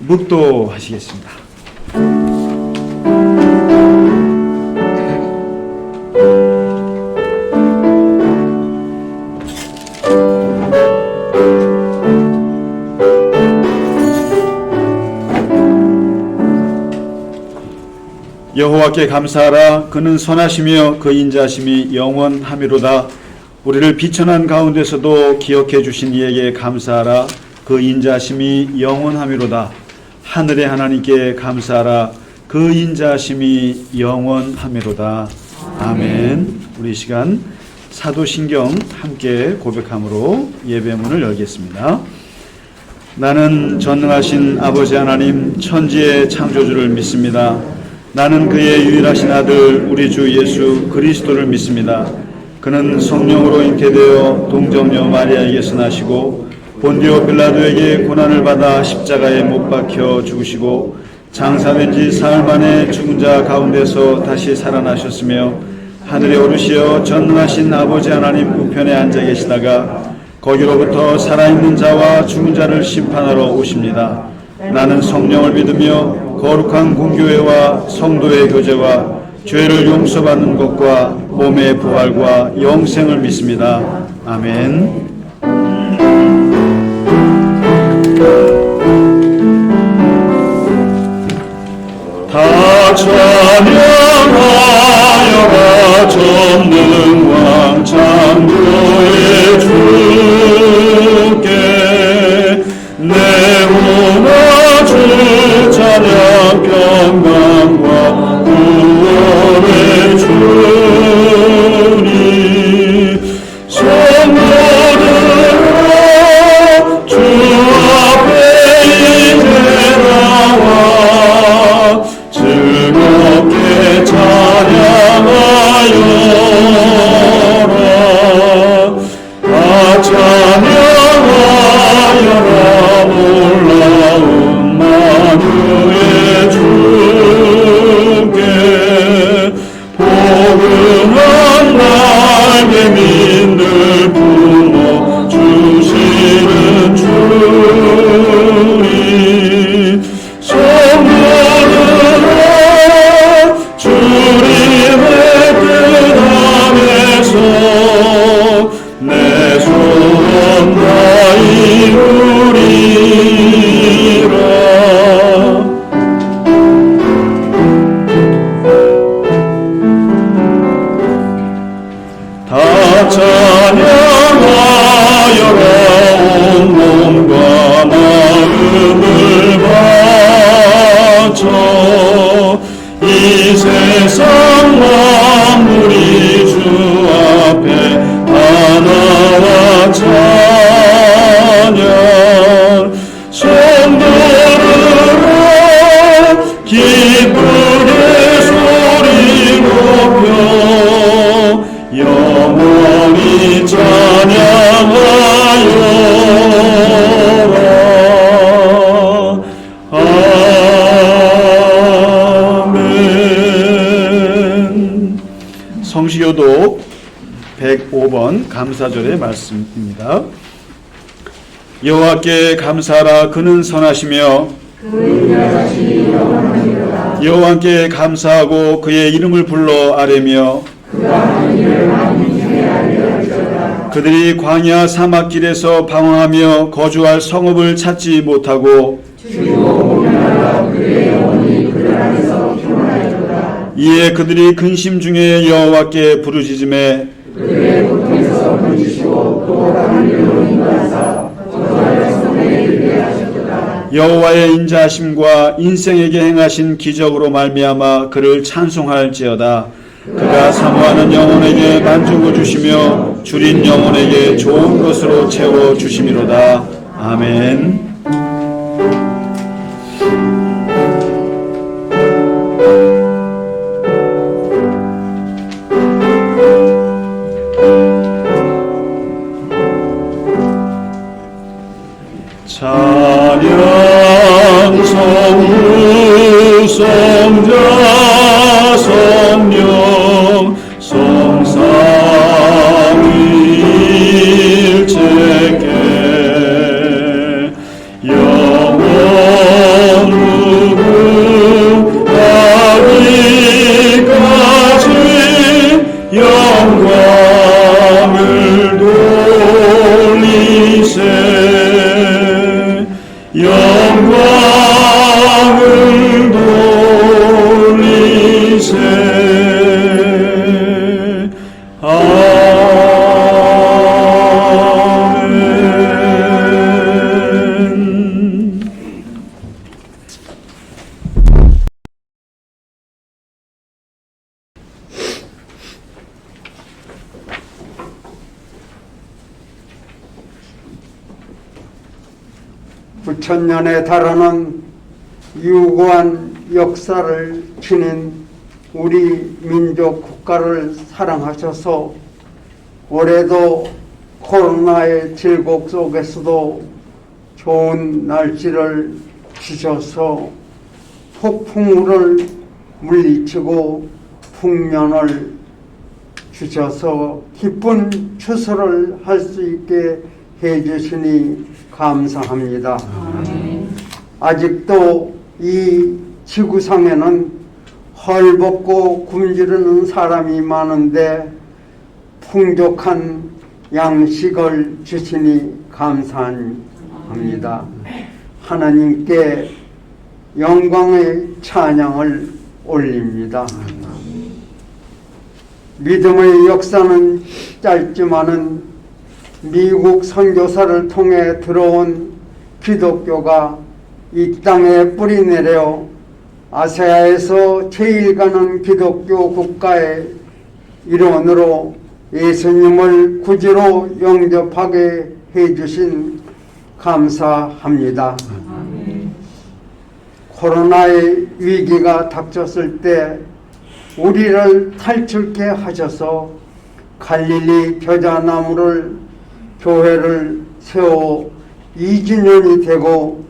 묵도하시겠습니다. 여호와께 감사하라. 그는 선하시며 그 인자하심이 영원하미로다. 우리를 비천한 가운데서도 기억해 주신 이에게 감사하라. 그 인자하심이 영원하미로다. 하늘의 하나님께 감사하라. 그 인자하심이 영원하미로다. 아멘. 우리 이 시간 사도신경 함께 고백함으로 예배문을 열겠습니다. 나는 전능하신 아버지 하나님 천지의 창조주를 믿습니다. 나는 그의 유일하신 아들 우리 주 예수 그리스도를 믿습니다. 그는 성령으로 잉태되어 동정녀 마리아에게서 나시고 본디오 빌라도에게 고난을 받아 십자가에 못 박혀 죽으시고 장사된 지 사흘 만에 죽은 자 가운데서 다시 살아나셨으며 하늘에 오르시어 전능하신 아버지 하나님 우편에 앉아 계시다가 거기로부터 살아있는 자와 죽은 자를 심판하러 오십니다. 나는 성령을 믿으며 거룩한 공교회와 성도의 교제와 죄를 용서받는 것과 몸의 부활과 영생을 믿습니다. 아멘. 다 찬양하여라. 전능왕 창조의 주께 내 오나 주 찬양 평강과 구원의 주님 성도들아 주 앞에 이제 나와 즐겁게 찬양하여라. 다 찬양하여라. 놀라운 만유의 주께 포근한 날개민들 품어 주시는 주님 성도들아 주님의 뜻 안에서 내 소원 다 이루리라. 다 찬양하여라. 온몸과 마음을 바쳐 이 세상 만물이 주 앞에 하나와 찬양 성도들아 기쁘게 소리 높여 영원히 찬양하여라. 아멘. 성시교독 105번 감사절의 말씀입니다. 여호와께 감사하라. 그는 선하시며 여호와께 감사하고 그의 이름을 불러 아뢰며 그들이 광야 사막길에서 방황하며 거주할 성읍을 찾지 못하고 이에 그들이 근심 중에 여호와께 부르짖음에 여호와의 인자하심과 인생에게 행하신 기적으로 말미암아 그를 찬송할지어다. 그가 사모하는 영혼에게 만족을 주시며 줄인 영혼에게 좋은 것으로 채워 주심이로다. 아멘. 찬양 성부 성자 성령 성삼위일체께 영광을 돌리세. 아멘. 부천년에 달하는 유구한 역사를 지닌 우리 민족 국가를 사랑하셔서 올해도 코로나의 질곡 속에서도 좋은 날씨를 주셔서 폭풍우를 물리치고 풍년을 주셔서 기쁜 추수를 할 수 있게 해주시니 감사합니다. 아직도 이 지구상에는 헐벗고 굶주리는 사람이 많은데 풍족한 양식을 주시니 감사합니다. 하나님께 영광의 찬양을 올립니다. 믿음의 역사는 짧지만은 미국 선교사를 통해 들어온 기독교가 이 땅에 뿌리 내려 아시아에서 제일 가는 기독교 국가의 일원으로 예수님을 구주로 영접하게 해주신 감사합니다. 코로나의 위기가 닥쳤을 때 우리를 탈출케 하셔서 갈릴리 겨자나무를 교회를 세워 2주년이 되고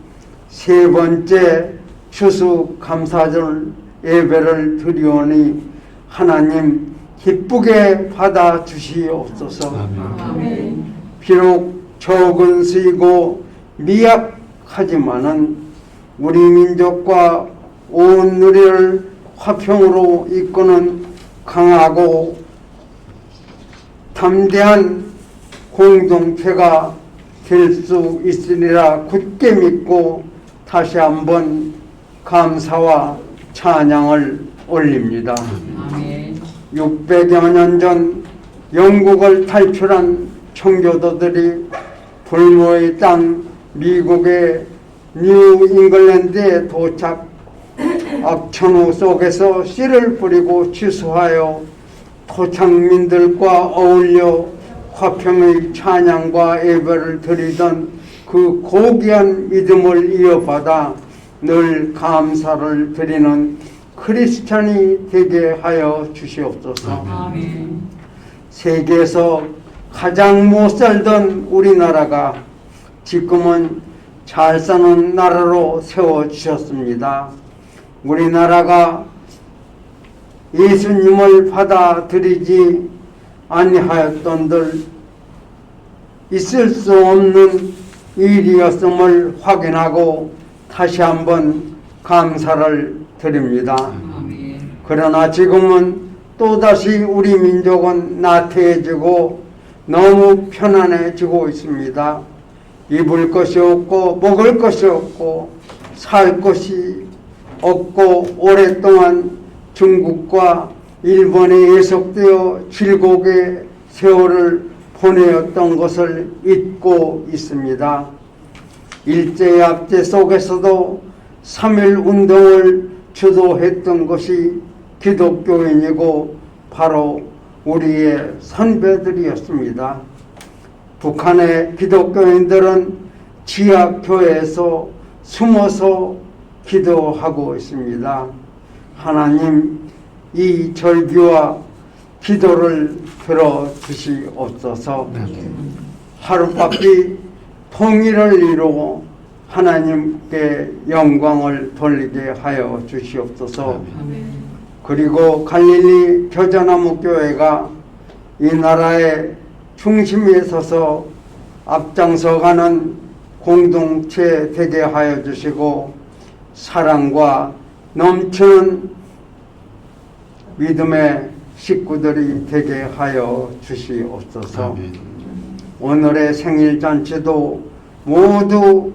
세 번째 추수감사절 예배를 드리오니 하나님 기쁘게 받아주시옵소서. 아멘. 비록 적은 수이고 미약하지만은 우리 민족과 온 누리를 화평으로 이끄는 강하고 담대한 공동체가 될 수 있으리라 굳게 믿고 다시 한번 감사와 찬양을 올립니다. 아멘. 600여 년 전 영국을 탈출한 청교도들이 불모의 땅 미국의 뉴 잉글랜드에 도착, 악천후 속에서 씨를 뿌리고 취수하여 토착민들과 어울려 화평의 찬양과 예배를 드리던 그 고귀한 믿음을 이어받아 늘 감사를 드리는 크리스찬이 되게 하여 주시옵소서. 아멘. 세계에서 가장 못 살던 우리나라가 지금은 잘 사는 나라로 세워주셨습니다. 우리나라가 예수님을 받아들이지 아니하였던들 있을 수 없는 일이었음을 확인하고 다시 한번 감사를 드립니다. 그러나 지금은 또다시 우리 민족은 나태해지고 너무 편안해지고 있습니다. 입을 것이 없고 먹을 것이 없고 살 것이 없고 오랫동안 중국과 일본에 예속되어 질곡의 세월을 보내었던 것을 잊고 있습니다. 일제압제 속에서도 3.1 운동을 주도했던 것이 기독교인이고 바로 우리의 선배들이었습니다. 북한의 기독교인들은 지하교회에서 숨어서 기도하고 있습니다. 하나님, 이 절기와 기도를 들어주시옵소서. 하룻바퀴 통일을 이루고 하나님께 영광을 돌리게 하여 주시옵소서. 그리고 갈릴리 겨자나무 교회가 이 나라의 중심에 서서 앞장서가는 공동체 되게 하여 주시고 사랑과 넘치는 믿음의 식구들이 되게 하여 주시옵소서. 아멘. 오늘의 생일잔치도 모두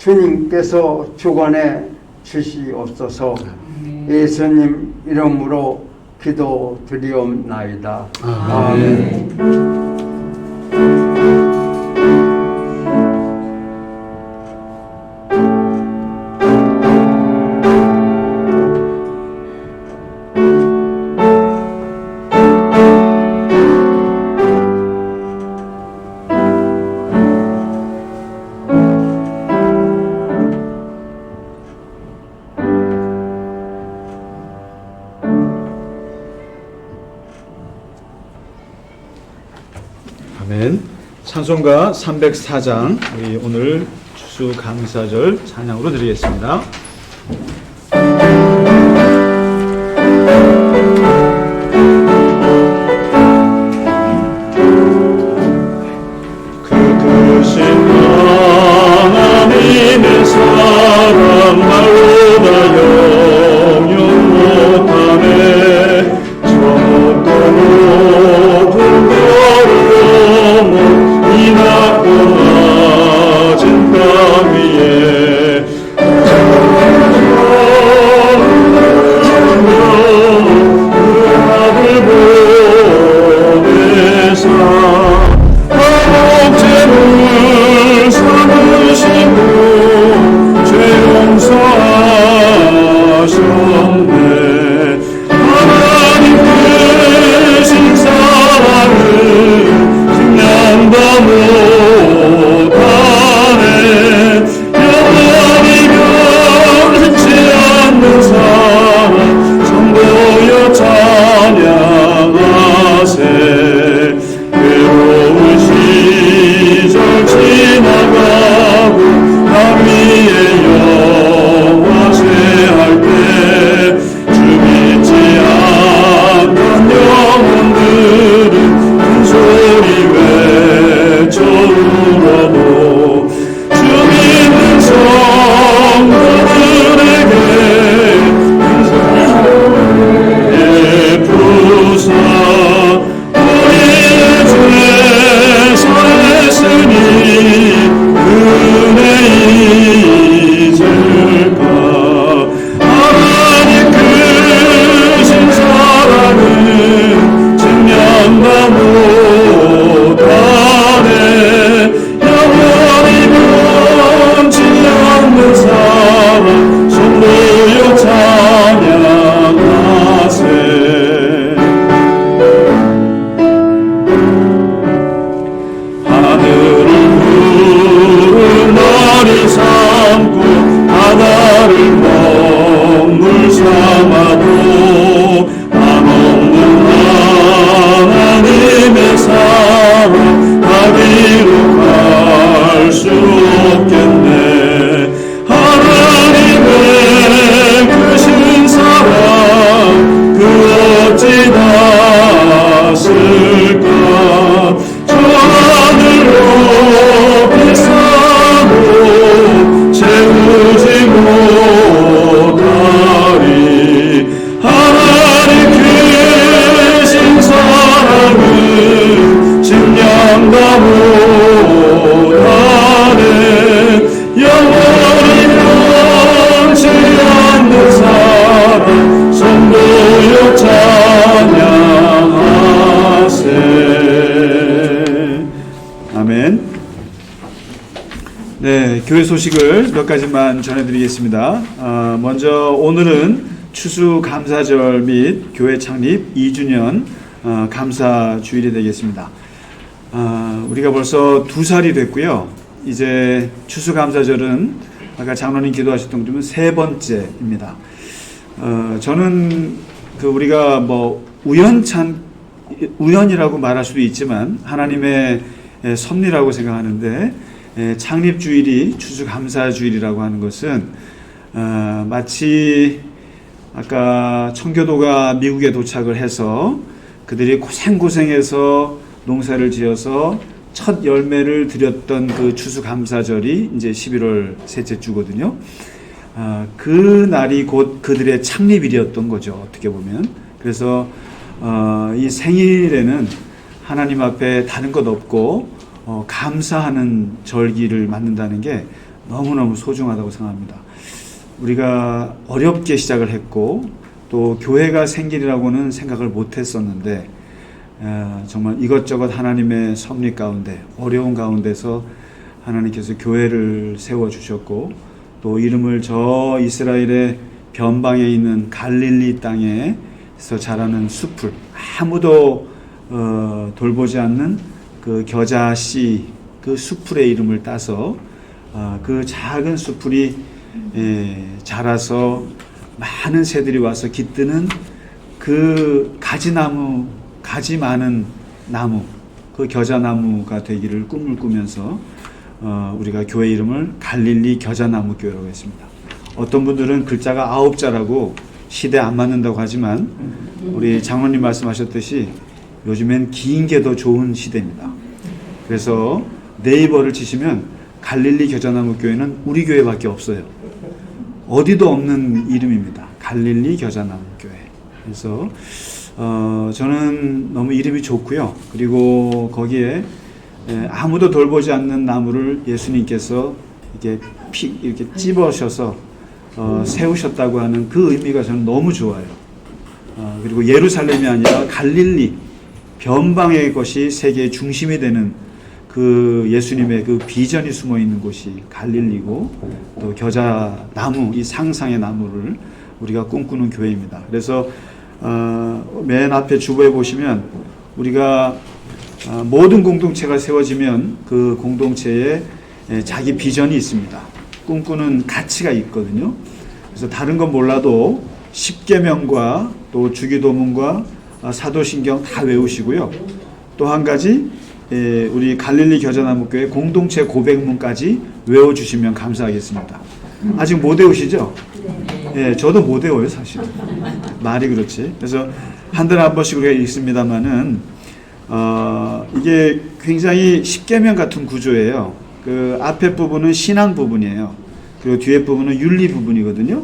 주님께서 주관해 주시옵소서. 예수님 이름으로 기도드리옵나이다. 아멘. 아멘. 찬송가 304장 우리 오늘 추수감사절 찬양으로 드리겠습니다. 그 크신 하나님의 사랑 말로다 영영 못하네. 적도 모든 별을 넘어 이 낮고 낮은 땅 위에 그 아들 보내사 목재물 삼으시고 죄 용서하셨네. 하나님 크신 사랑을 증량도 못하네. 영원히 변치 않는 사랑 선보여 찬양하세. 외로운 시절 지나가고 나 위에 영화세할 때 주 믿지 않던 영혼들은 큰 소리 외쳐 울어도 주 믿는 성도들에게 베푸사 우리의 죄 사했으니 은혜 잊을까. 하나님 크신 사랑은 증량도 못하네. 영원히 변치 않는 사랑 손보여 찬양하세. 하늘을 푸른 날이 삼고 바다를 먹물 삼아도 한없는 하나님의 사랑 가기로 갈 수 없겠네. 하나님의 크신 사랑 그 어찌 닿았을까. 저 하늘로 비싸고 채우지 못하리. 하나님 크신 사랑은 증량도 못하네. 영원히 변치 않는 사랑 선보여 찬양하세. 아멘. 네, 교회 소식을 몇 가지만 전해드리겠습니다. 먼저 오늘은 추수감사절 및 교회 창립 2주년 감사 주일이 되겠습니다. 우리가 벌써 2살이 됐고요. 이제 추수감사절은 아까 장로님 기도하셨던 것처럼 3번째입니다. 저는 우리가 뭐 우연이라고 말할 수도 있지만 하나님의 섭리라고 생각하는데, 창립주일이 추수감사주일이라고 하는 것은 마치 아까 청교도가 미국에 도착을 해서 그들이 고생해서 농사를 지어서 첫 열매를 드렸던 그 추수감사절이 이제 11월 셋째 주거든요. 그 날이 곧 그들의 창립일이었던 거죠, 어떻게 보면. 그래서 이 생일에는 하나님 앞에 다른 것 없고 감사하는 절기를 맞는다는 게 너무너무 소중하다고 생각합니다. 우리가 어렵게 시작을 했고 또 교회가 생기리라고는 생각을 못했었는데 정말 이것저것 하나님의 섭리 가운데 어려운 가운데서 하나님께서 교회를 세워주셨고 또 이름을 저 이스라엘의 변방에 있는 갈릴리 땅에서 자라는 숲을 아무도 돌보지 않는 그 겨자씨 그 숲풀의 이름을 따서 그 작은 숲풀이 자라서 많은 새들이 와서 깃드는 그 가지나무, 가지 많은 나무, 그 겨자나무가 되기를 꿈을 꾸면서 우리가 교회 이름을 갈릴리 겨자나무 교회라고 했습니다. 어떤 분들은 글자가 9자라고 시대에 안 맞는다고 하지만 우리 장로님 말씀하셨듯이 요즘엔 긴 게 더 좋은 시대입니다. 그래서 네이버를 치시면 갈릴리 겨자나무 교회는 우리 교회밖에 없어요. 어디도 없는 이름입니다. 갈릴리 겨자나무 교회. 그래서 저는 너무 이름이 좋고요. 그리고 거기에 아무도 돌보지 않는 나무를 예수님께서 이렇게 찝으셔서 세우셨다고 하는 그 의미가 저는 너무 좋아요. 그리고 예루살렘이 아니라 갈릴리 변방의 것이 세계의 중심이 되는 그 예수님의 그 비전이 숨어 있는 곳이 갈릴리고 또 겨자나무 이 상상의 나무를 우리가 꿈꾸는 교회입니다. 그래서 맨 앞에 주보에 보시면 우리가 모든 공동체가 세워지면 그 공동체에 자기 비전이 있습니다. 꿈꾸는 가치가 있거든요. 그래서 다른 건 몰라도 십계명과 또 주기도문과 사도신경 다 외우시고요. 또 한 가지 우리 갈릴리 겨자나무 교회 공동체 고백문까지 외워주시면 감사하겠습니다. 아직 못 외우시죠? 네, 저도 못 외워요 사실. 말이 그렇지. 그래서 한 달에 한 번씩 우리가 읽습니다만은 이게 굉장히 십계명 같은 구조예요. 그 앞에 부분은 신앙 부분이에요. 그리고 뒤에 부분은 윤리 부분이거든요.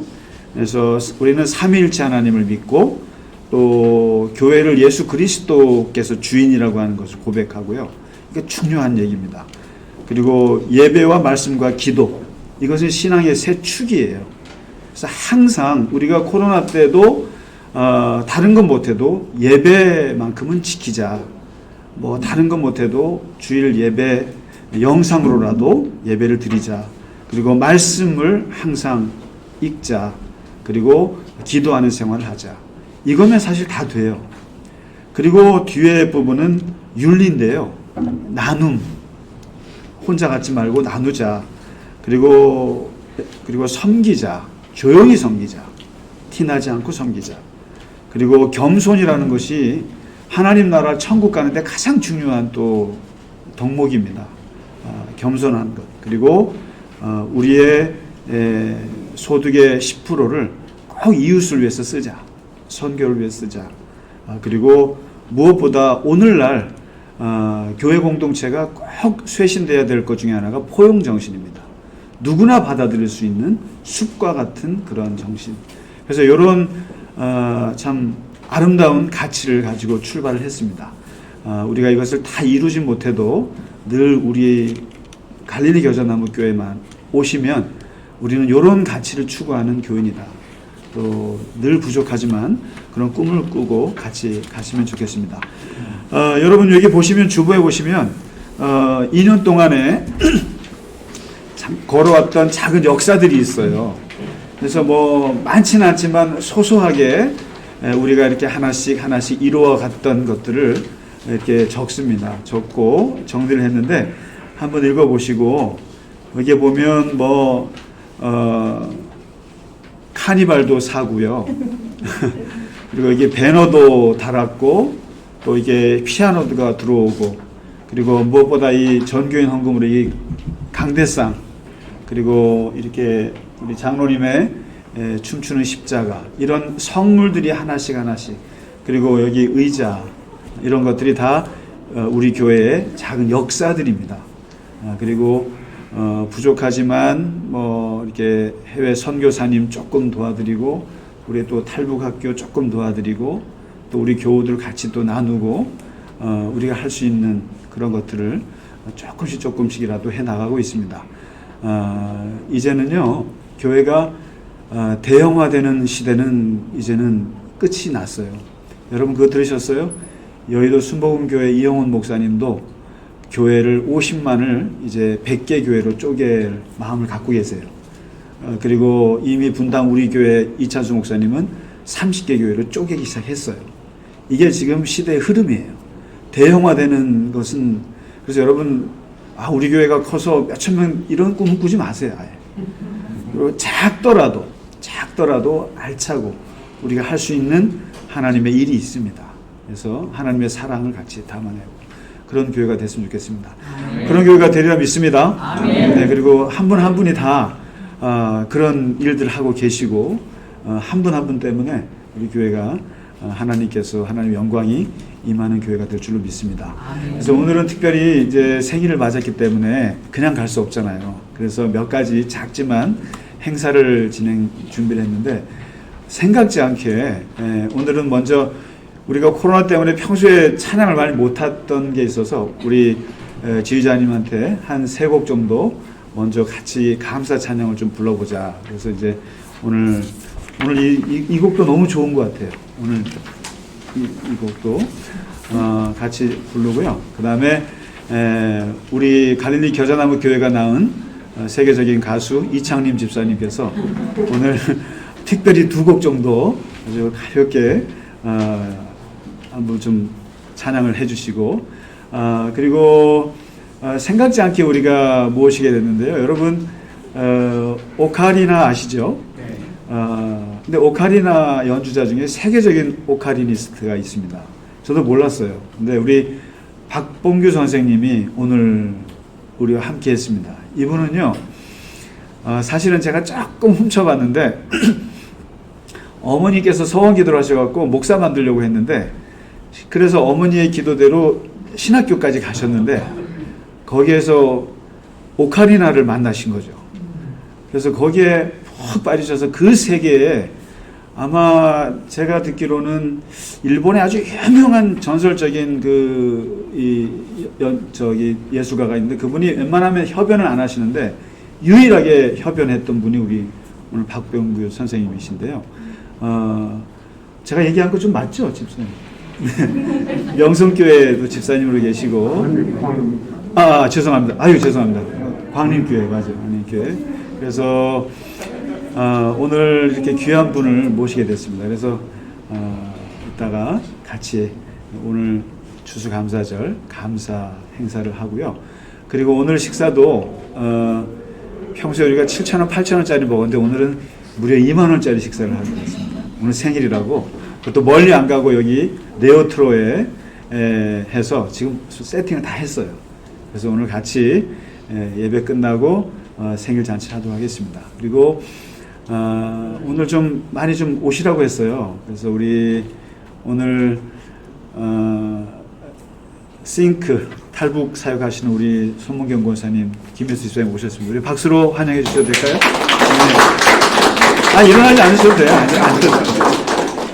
그래서 우리는 삼위일체 하나님을 믿고 또 교회를 예수 그리스도께서 주인이라고 하는 것을 고백하고요. 이게 중요한 얘기입니다. 그리고 예배와 말씀과 기도, 이것은 신앙의 세 축이에요. 그래서 항상 우리가 코로나 때도 다른 건 못해도 예배만큼은 지키자. 뭐 다른 건 못해도 주일 예배 영상으로라도 예배를 드리자. 그리고 말씀을 항상 읽자. 그리고 기도하는 생활을 하자. 이거면 사실 다 돼요. 그리고 뒤에 부분은 윤리인데요. 나눔. 혼자 갖지 말고 나누자. 그리고 섬기자. 조용히 섬기자. 티나지 않고 섬기자. 그리고 겸손이라는 것이 하나님 나라 천국 가는데 가장 중요한 또 덕목입니다. 겸손한 것. 그리고 우리의 소득의 10%를 꼭 이웃을 위해서 쓰자. 선교를 위해 쓰자. 그리고 무엇보다 오늘날 교회 공동체가 꼭 쇄신되어야 될 것 중에 하나가 포용 정신입니다. 누구나 받아들일 수 있는 숲과 같은 그런 정신. 그래서 이런 참 아름다운 가치를 가지고 출발을 했습니다. 우리가 이것을 다 이루지 못해도 늘 우리 갈릴리 겨자나무 교회만 오시면 우리는 이런 가치를 추구하는 교인이다. 또 늘 부족하지만 그런 꿈을 꾸고 같이 가시면 좋겠습니다. 여러분 여기 보시면 주보에 보시면 2년 동안에 참 걸어왔던 작은 역사들이 있어요. 그래서 뭐 많지는 않지만 소소하게 우리가 이렇게 하나씩 이루어 갔던 것들을 이렇게 적습니다. 적고 정리를 했는데 한번 읽어보시고 여기 보면 뭐 카니발도 사고요. 그리고 이게 배너도 달았고 또 이게 피아노가 들어오고 그리고 무엇보다 이 전교인 헌금으로 이 강대상 그리고 이렇게 우리 장로님의 춤추는 십자가 이런 성물들이 하나씩 그리고 여기 의자 이런 것들이 다 우리 교회의 작은 역사들입니다. 그리고 부족하지만 뭐 이렇게 해외 선교사님 조금 도와드리고 우리 또 탈북학교 조금 도와드리고 또 우리 교우들 같이 또 나누고 우리가 할 수 있는 그런 것들을 조금씩이라도 해 나가고 있습니다. 이제는요 교회가 대형화되는 시대는 이제는 끝이 났어요. 여러분 그거 들으셨어요? 여의도 순복음교회 이영훈 목사님도 교회를 50만을 이제 100개 교회로 쪼갤 마음을 갖고 계세요. 그리고 이미 분당 우리 교회 이찬수 목사님은 30개 교회로 쪼개기 시작했어요. 이게 지금 시대의 흐름이에요. 대형화되는 것은, 그래서 여러분 우리 교회가 커서 몇천 명 이런 꿈은 꾸지 마세요. 아예. 그리고 작더라도 알차고 우리가 할 수 있는 하나님의 일이 있습니다. 그래서 하나님의 사랑을 같이 담아내고 그런 교회가 됐으면 좋겠습니다. 그런 교회가 되리라 믿습니다. 네, 그리고 한 분 한 분이 다 그런 일들을 하고 계시고 한 분 한 분 때문에 우리 교회가 하나님께서 하나님의 영광이 임하는 교회가 될 줄로 믿습니다. 그래서 오늘은 특별히 이제 생일을 맞았기 때문에 그냥 갈 수 없잖아요. 그래서 몇 가지 작지만 행사를 준비를 했는데 생각지 않게 오늘은 먼저 우리가 코로나 때문에 평소에 찬양을 많이 못했던 게 있어서 우리 지휘자님한테 한 3곡 정도 먼저 같이 감사 찬양을 좀 불러보자. 그래서 이제 오늘 이 곡도 너무 좋은 것 같아요. 오늘 이 곡도 같이 부르고요. 그 다음에 우리 갈릴리 겨자나무 교회가 낳은 세계적인 가수 이창림 집사님께서 오늘 특별히 2곡 정도 아주 가볍게 한번 좀 찬양을 해주시고 그리고 생각지 않게 우리가 모시게 됐는데요. 여러분 오카리나 아시죠? 근데 오카리나 연주자 중에 세계적인 오카리니스트가 있습니다. 저도 몰랐어요. 근데 우리 박봉규 선생님이 오늘 우리와 함께 했습니다. 이분은요, 사실은 제가 조금 훔쳐봤는데, 어머니께서 서원 기도를 하셔갖고 목사 만들려고 했는데, 그래서 어머니의 기도대로 신학교까지 가셨는데, 거기에서 오카리나를 만나신 거죠. 그래서 거기에 푹 빠지셔서 그 세계에 아마 제가 듣기로는 일본의 아주 유명한 전설적인 예술가가 있는데 그분이 웬만하면 협연을 안 하시는데 유일하게 협연했던 분이 우리 오늘 박병구 선생님이신데요. 제가 얘기한 거 좀 맞죠, 집사님? 명성교회도 집사님으로 계시고 죄송합니다. 죄송합니다. 광림교회 맞아요. 광림교회. 그래서 오늘 이렇게 귀한 분을 모시게 됐습니다. 그래서 이따가 같이 오늘 추수감사절 감사 행사를 하고요. 그리고 오늘 식사도 평소에 우리가 7,000원, 8,000원짜리 먹었는데 오늘은 무려 2만원짜리 식사를 하게 됐습니다. 오늘 생일이라고 그것도 멀리 안 가고 여기 네오트로에 해서 지금 세팅을 다 했어요. 그래서 오늘 같이 예배 끝나고 생일 잔치를 하도록 하겠습니다. 그리고 오늘 좀 많이 좀 오시라고 했어요. 그래서 우리 오늘 싱크 탈북 사역하시는 우리 손문경 권사님, 김혜수 집사님 오셨습니다. 우리 박수로 환영해 주셔도 될까요? 네. 일어나지 않으셔도 돼요.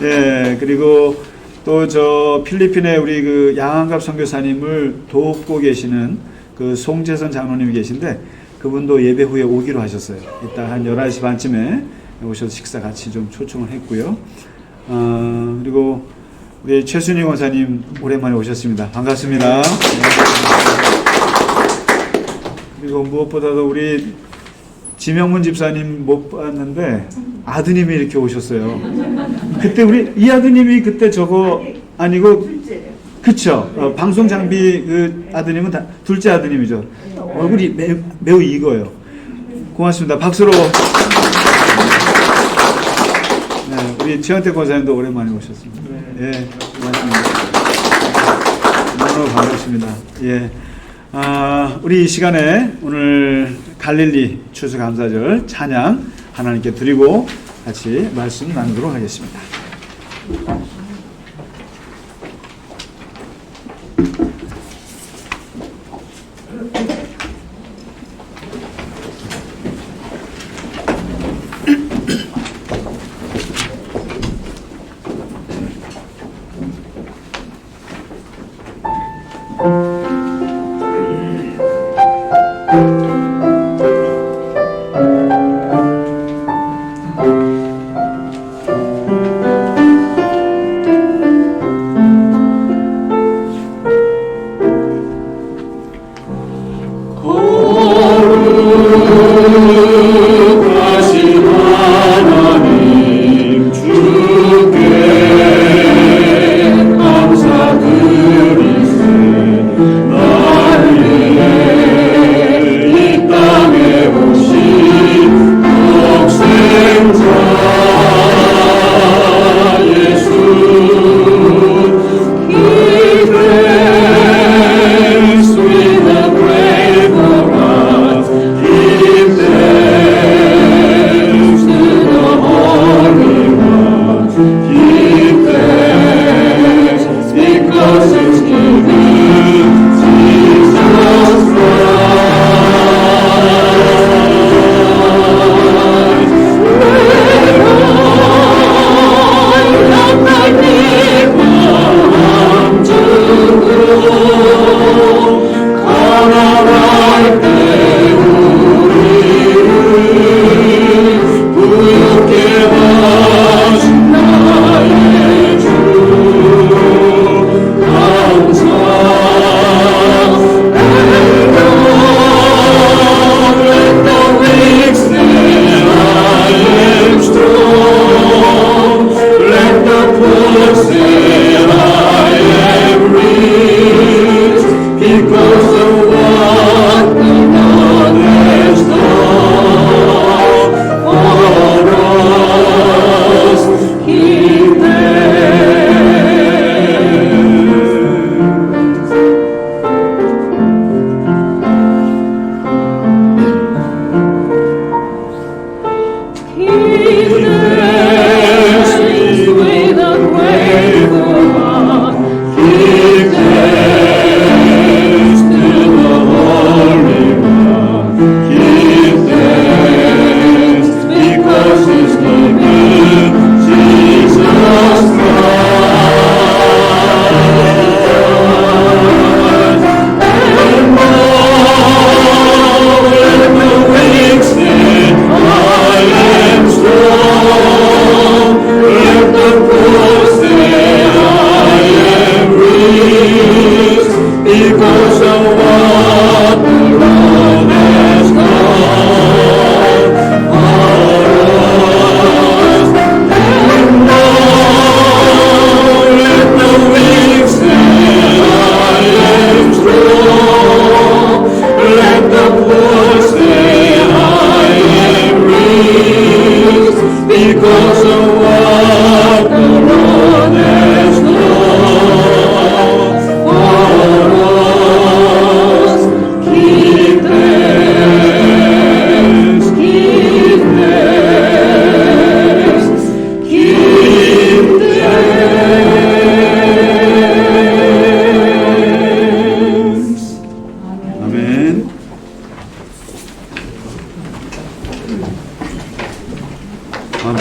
예, 그리고 또 저 필리핀에 우리 그 양한갑 선교사님을 돕고 계시는 그 송재선 장로님이 계신데 그분도 예배 후에 오기로 하셨어요. 이따 한 11시 반쯤에 오셔서 식사 같이 좀 초청을 했고요. 그리고 우리 최순희 권사님 오랜만에 오셨습니다. 반갑습니다. 그리고 무엇보다도 우리 지명문 집사님 못 봤는데 아드님이 이렇게 오셨어요. 그때 우리 이 아드님이 그때 저거 아니고 그쵸? 방송 장비 그 아드님은 다 둘째 아드님이죠. 얼굴이 매우 익어요. 고맙습니다. 박수로. 네, 우리 최현태 권사님도 오랜만에 오셨습니다. 예, 고맙습니다. 너무 반갑습니다. 예, 우리 이 시간에 오늘 갈릴리 추수감사절 찬양 하나님께 드리고 같이 말씀 나누도록 하겠습니다.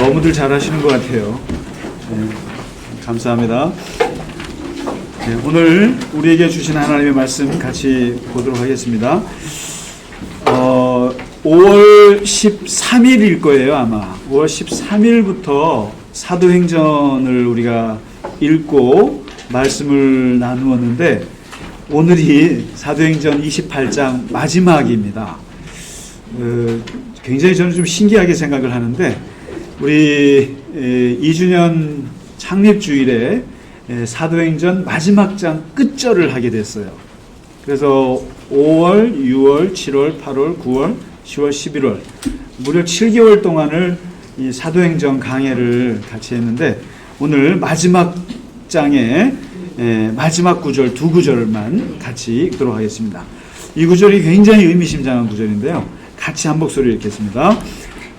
너무들 잘하시는 것 같아요. 네, 감사합니다. 네, 오늘 우리에게 주신 하나님의 말씀 같이 보도록 하겠습니다. 5월 13일일 거예요, 아마. 5월 13일부터 사도행전을 우리가 읽고 말씀을 나누었는데, 오늘이 사도행전 28장 마지막입니다. 굉장히 저는 좀 신기하게 생각을 하는데, 우리 2주년 창립주일에 사도행전 마지막 장 끝절을 하게 됐어요. 그래서 5월, 6월, 7월, 8월, 9월, 10월, 11월 무려 7개월 동안을 이 사도행전 강해를 같이 했는데, 오늘 마지막 장의 마지막 구절 두 구절만 같이 읽도록 하겠습니다. 이 구절이 굉장히 의미심장한 구절인데요. 같이 한 목소리 읽겠습니다.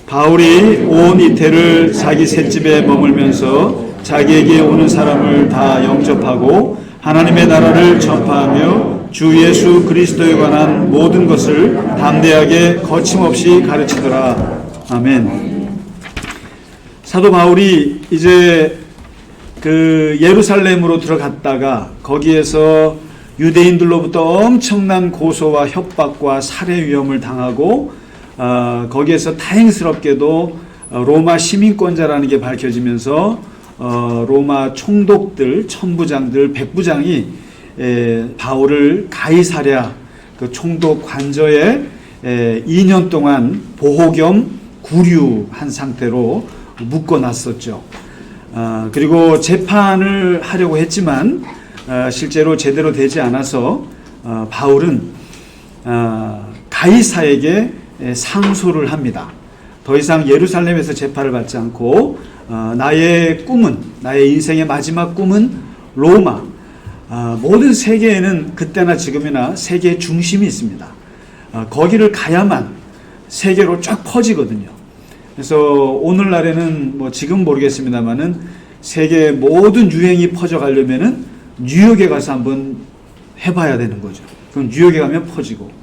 바울이 온 이태를 자기 셋집에 머물면서 자기에게 오는 사람을 다 영접하고 하나님의 나라를 전파하며 주 예수 그리스도에 관한 모든 것을 담대하게 거침없이 가르치더라. 아멘. 사도 바울이 이제 그 예루살렘으로 들어갔다가 거기에서 유대인들로부터 엄청난 고소와 협박과 살해 위험을 당하고 거기에서 다행스럽게도 로마 시민권자라는 게 밝혀지면서 로마 총독들, 천부장들, 백부장이 바울을 가이사랴 그 총독 관저에 2년 동안 보호 겸 구류한 상태로 묶어놨었죠. 그리고 재판을 하려고 했지만 실제로 제대로 되지 않아서 바울은 가이사에게 상소를 합니다. 더 이상 예루살렘에서 재판을 받지 않고 나의 꿈은, 나의 인생의 마지막 꿈은 로마. 모든 세계에는 그때나 지금이나 세계의 중심이 있습니다. 거기를 가야만 세계로 쫙 퍼지거든요. 그래서 오늘날에는 뭐 지금 모르겠습니다만은 세계의 모든 유행이 퍼져가려면은 뉴욕에 가서 한번 해봐야 되는 거죠. 그럼 뉴욕에 가면 퍼지고.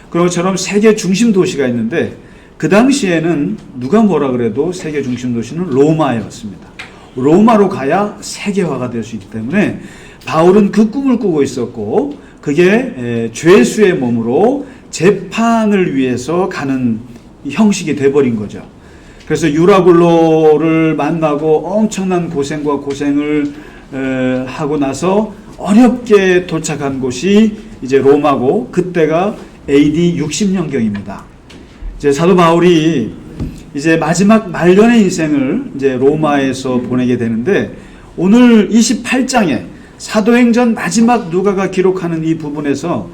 그런 것처럼 세계 중심 도시가 있는데 그 당시에는 누가 뭐라 그래도 세계 중심 도시는 로마였습니다. 로마로 가야 세계화가 될 수 있기 때문에 바울은 그 꿈을 꾸고 있었고, 그게 죄수의 몸으로 재판을 위해서 가는 형식이 돼버린 거죠. 그래서 유라굴로를 만나고 엄청난 고생과 고생을 하고 나서 어렵게 도착한 곳이 이제 로마고, 그때가 AD 60년경입니다. 이제 사도 바울이 이제 마지막 말년의 인생을 이제 로마에서 보내게 되는데, 오늘 28장에 사도행전 마지막 누가가 기록하는 이 부분에서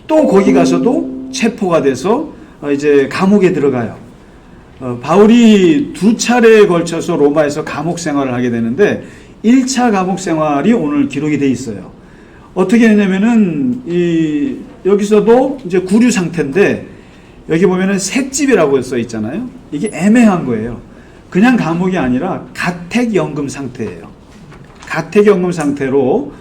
또 거기 가서도 체포가 돼서 이제 감옥에 들어가요. 바울이 두 차례에 걸쳐서 로마에서 감옥 생활을 하게 되는데 1차 감옥 생활이 오늘 기록이 돼 있어요. 어떻게 했냐면은 여기서도 이제 구류 상태인데, 여기 보면은 셋집이라고 써 있잖아요. 이게 애매한 거예요. 그냥 감옥이 아니라 가택연금 상태예요. 가택연금 상태로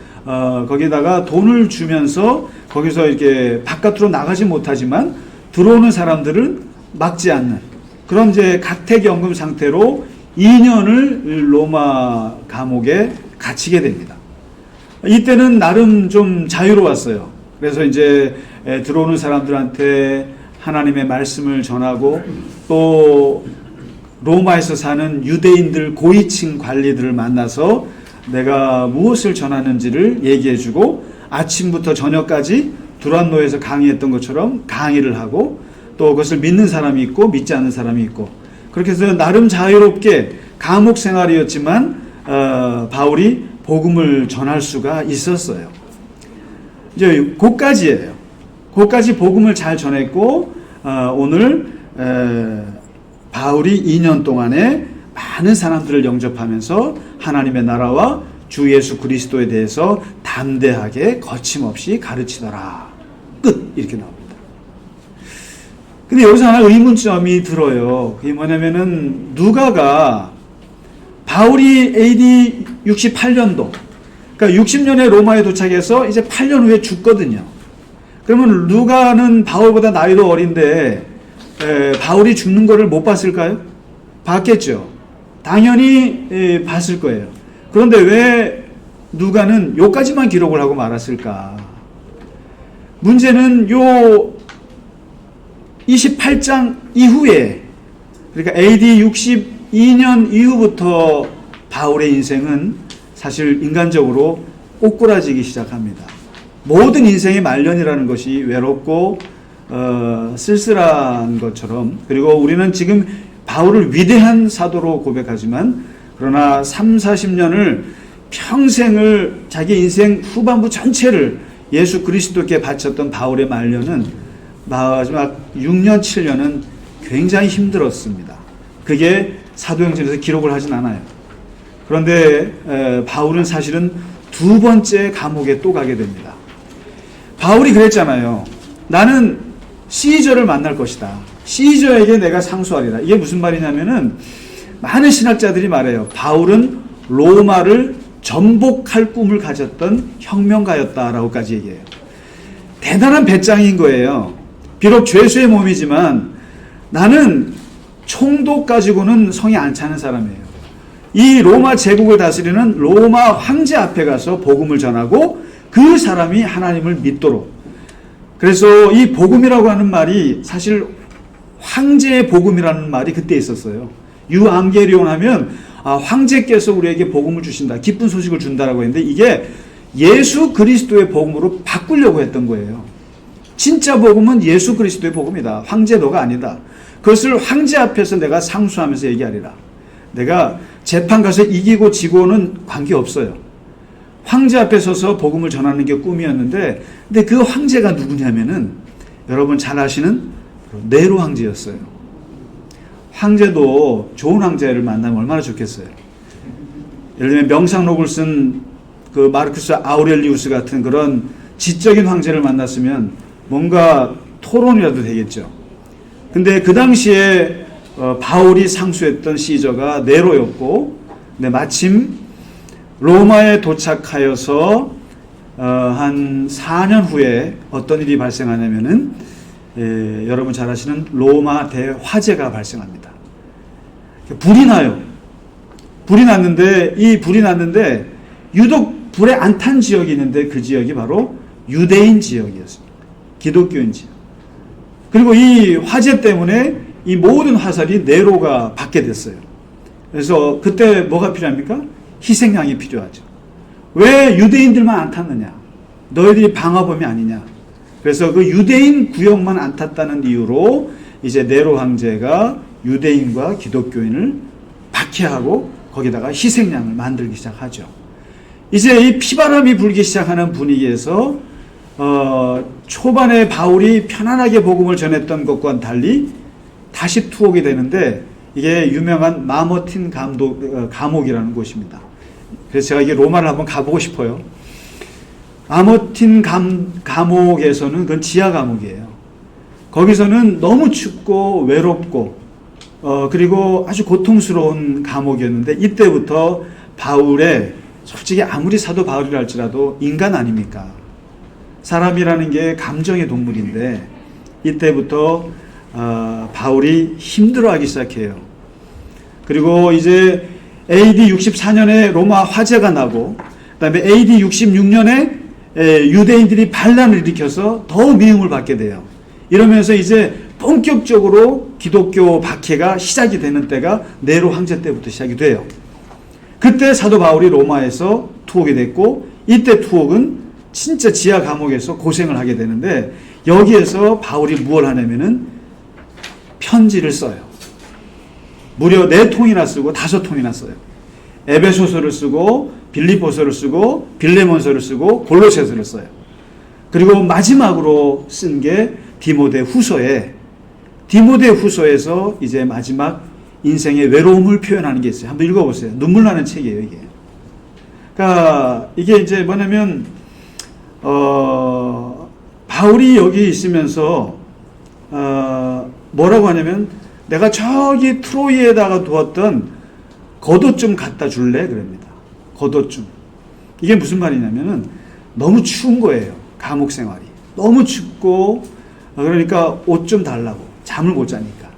거기다가 돈을 주면서 거기서 이렇게 바깥으로 나가지 못하지만 들어오는 사람들은 막지 않는 그런 이제 가택연금 상태로 2년을 로마 감옥에 갇히게 됩니다. 이때는 나름 좀 자유로웠어요. 그래서 이제 들어오는 사람들한테 하나님의 말씀을 전하고 또 로마에서 사는 유대인들 고위층 관리들을 만나서 내가 무엇을 전하는지를 얘기해주고 아침부터 저녁까지 두란노에서 강의했던 것처럼 강의를 하고 또 그것을 믿는 사람이 있고 믿지 않는 사람이 있고 그렇게 해서 나름 자유롭게 감옥 생활이었지만 바울이 복음을 전할 수가 있었어요. 이제 그까지예요. 그까지 복음을 잘 전했고 오늘 바울이 2년 동안에 많은 사람들을 영접하면서 하나님의 나라와 주 예수 그리스도에 대해서 담대하게 거침없이 가르치더라. 끝. 이렇게 나옵니다. 근데 여기서 하나 의문점이 들어요. 그게 뭐냐면은 누가가 바울이 AD 68년도 그러니까 60년에 로마에 도착해서 이제 8년 후에 죽거든요. 그러면 누가는 바울보다 나이도 어린데 바울이 죽는 거를 못 봤을까요? 봤겠죠. 당연히 봤을 거예요. 그런데 왜 누가는 요까지만 기록을 하고 말았을까? 문제는 요 28장 이후에 그러니까 AD 62년 이후부터 바울의 인생은 사실 인간적으로 꼬꾸라지기 시작합니다. 모든 인생의 말년이라는 것이 외롭고 쓸쓸한 것처럼 그리고 우리는 지금 바울을 위대한 사도로 고백하지만 그러나 3, 40년을 평생을 자기 인생 후반부 전체를 예수 그리스도께 바쳤던 바울의 말년은 마지막 6년, 7년은 굉장히 힘들었습니다. 그게 사도행전에서 기록을 하진 않아요. 그런데 바울은 사실은 두 번째 감옥에 또 가게 됩니다. 바울이 그랬잖아요. 나는 시저를 만날 것이다. 시저에게 내가 상수하리라. 이게 무슨 말이냐면은 많은 신학자들이 말해요. 바울은 로마를 전복할 꿈을 가졌던 혁명가였다라고까지 얘기해요. 대단한 배짱인 거예요. 비록 죄수의 몸이지만 나는 총독 가지고는 성이 안 차는 사람이에요. 이 로마 제국을 다스리는 로마 황제 앞에 가서 복음을 전하고 그 사람이 하나님을 믿도록. 그래서 이 복음이라고 하는 말이 사실 황제의 복음이라는 말이 그때 있었어요. 유앙게리온 하면 황제께서 우리에게 복음을 주신다. 기쁜 소식을 준다라고 했는데 이게 예수 그리스도의 복음으로 바꾸려고 했던 거예요. 진짜 복음은 예수 그리스도의 복음이다. 황제도가 아니다. 그것을 황제 앞에서 내가 상수하면서 얘기하리라. 내가 재판 가서 이기고 지고는 관계없어요. 황제 앞에 서서 복음을 전하는 게 꿈이었는데 근데 그 황제가 누구냐면은 여러분 잘 아시는 네로 황제였어요. 황제도 좋은 황제를 만나면 얼마나 좋겠어요. 예를 들면 명상록을 쓴 그 마르쿠스 아우렐리우스 같은 그런 지적인 황제를 만났으면 뭔가 토론이라도 되겠죠. 근데 그 당시에 바울이 상수했던 시저가 네로였고 근데 마침 로마에 도착하여서 한 4년 후에 어떤 일이 발생하냐면은 여러분 잘 아시는 로마 대화재가 발생합니다. 불이 나요. 불이 났는데 유독 불에 안 탄 지역이 있는데 그 지역이 바로 유대인 지역이었습니다. 기독교인 지역. 그리고 이 화재 때문에 이 모든 화살이 네로가 받게 됐어요. 그래서 그때 뭐가 필요합니까? 희생양이 필요하죠. 왜 유대인들만 안 탔느냐? 너희들이 방화범이 아니냐? 그래서 그 유대인 구역만 안 탔다는 이유로 이제 네로 황제가 유대인과 기독교인을 박해하고 거기다가 희생양을 만들기 시작하죠. 이제 이 피바람이 불기 시작하는 분위기에서 초반에 바울이 편안하게 복음을 전했던 것과는 달리 다시 투옥이 되는데 이게 유명한 마머틴 감옥이라는 곳입니다. 그래서 제가 이게 로마를 한번 가보고 싶어요. 마머틴 감옥에서는 그건 지하 감옥이에요. 거기서는 너무 춥고 외롭고 그리고 아주 고통스러운 감옥이었는데 이때부터 바울의 솔직히 아무리 사도 바울이라 할지라도 인간 아닙니까? 사람이라는 게 감정의 동물인데 이때부터 바울이 힘들어하기 시작해요. 그리고 이제 AD 64년에 로마 화재가 나고 그다음에 AD 66년에 유대인들이 반란을 일으켜서 더 미움을 받게 돼요. 이러면서 이제 본격적으로 기독교 박해가 시작이 되는 때가 네로 황제 때부터 시작이 돼요. 그때 사도 바울이 로마에서 투옥이 됐고 이때 투옥은 진짜 지하 감옥에서 고생을 하게 되는데 여기에서 바울이 무엇을 하냐면은 편지를 써요. 무려 4통이나 쓰고 5통이나 써요. 에베소서를 쓰고 빌립보서를 쓰고 빌레몬서를 쓰고 골로새서를 써요. 그리고 마지막으로 쓴 게 디모데 후서에서 이제 마지막 인생의 외로움을 표현하는 게 있어요. 한번 읽어보세요. 눈물 나는 책이에요, 이게. 그러니까 이게 이제 뭐냐면 바울이 여기 있으면서 뭐라고 하냐면 내가 저기 트로이에다가 두었던 겉옷 좀 갖다 줄래? 그럽니다. 겉옷 좀. 이게 무슨 말이냐면은 너무 추운 거예요. 감옥 생활이. 너무 춥고 그러니까 옷 좀 달라고. 잠을 못 자니까.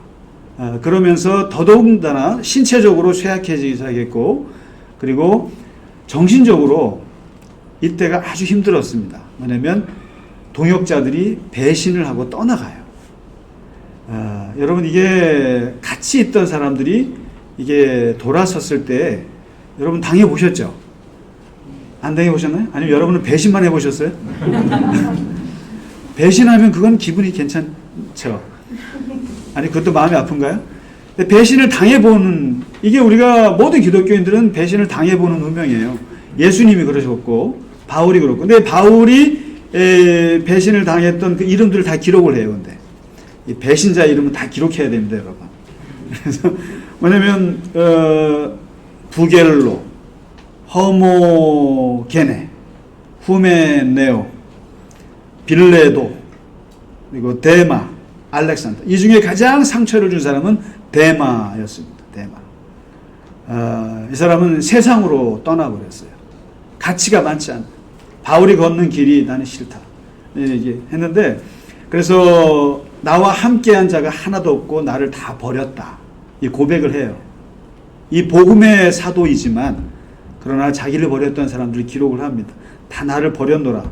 그러면서 더더군다나 신체적으로 쇠약해지기 시작했고 그리고 정신적으로 이때가 아주 힘들었습니다. 뭐냐면 동역자들이 배신을 하고 떠나가요. 여러분 이게 같이 있던 사람들이 이게 돌아섰을 때 여러분 당해보셨죠? 안 당해보셨나요? 아니면 여러분은 배신만 해보셨어요? 배신하면 그건 기분이 괜찮죠. 아니 그것도 마음이 아픈가요? 근데 배신을 당해보는 이게 우리가 모든 기독교인들은 배신을 당해보는 운명이에요. 예수님이 그러셨고 바울이 그렇고 근데 바울이 배신을 당했던 그 이름들을 다 기록을 해요. 근데 이 배신자 이름은 다 기록해야 됩니다, 여러분. 그래서 뭐냐면 부겔로, 허모게네, 후메네오, 빌레도, 그리고 데마, 알렉산더. 이 중에 가장 상처를 준 사람은 데마였습니다. 데마. 이 사람은 세상으로 떠나버렸어요. 가치가 많지 않다. 바울이 걷는 길이 나는 싫다. 이게 했는데 그래서 나와 함께한 자가 하나도 없고 나를 다 버렸다. 이 고백을 해요. 이 복음의 사도이지만 그러나 자기를 버렸던 사람들이 기록을 합니다. 다 나를 버렸노라.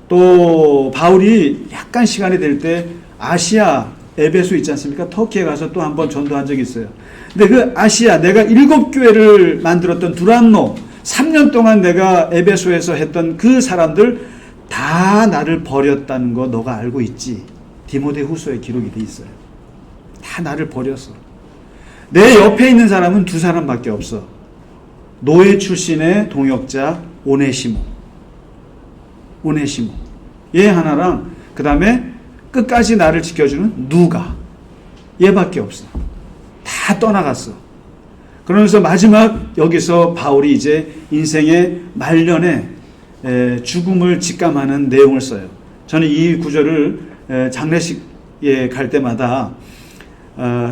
또 바울이 약간 시간이 될 때 아시아 에베소 있지 않습니까? 터키에 가서 또 한 번 전도한 적이 있어요. 근데 그 아시아 내가 7교회를 만들었던 두란노 3년 동안 내가 에베소에서 했던 그 사람들 다 나를 버렸다는 거 너가 알고 있지? 디모데 후서에 기록이 돼 있어요. 다 나를 버렸어. 내 옆에 있는 사람은 2사람밖에 없어. 노예 출신의 동역자 오네시모. 얘 하나랑 그 다음에 끝까지 나를 지켜주는 누가. 얘밖에 없어. 다 떠나갔어. 그러면서 마지막 여기서 바울이 이제 인생의 말년에 죽음을 직감하는 내용을 써요. 저는 이 구절을 장례식에 갈 때마다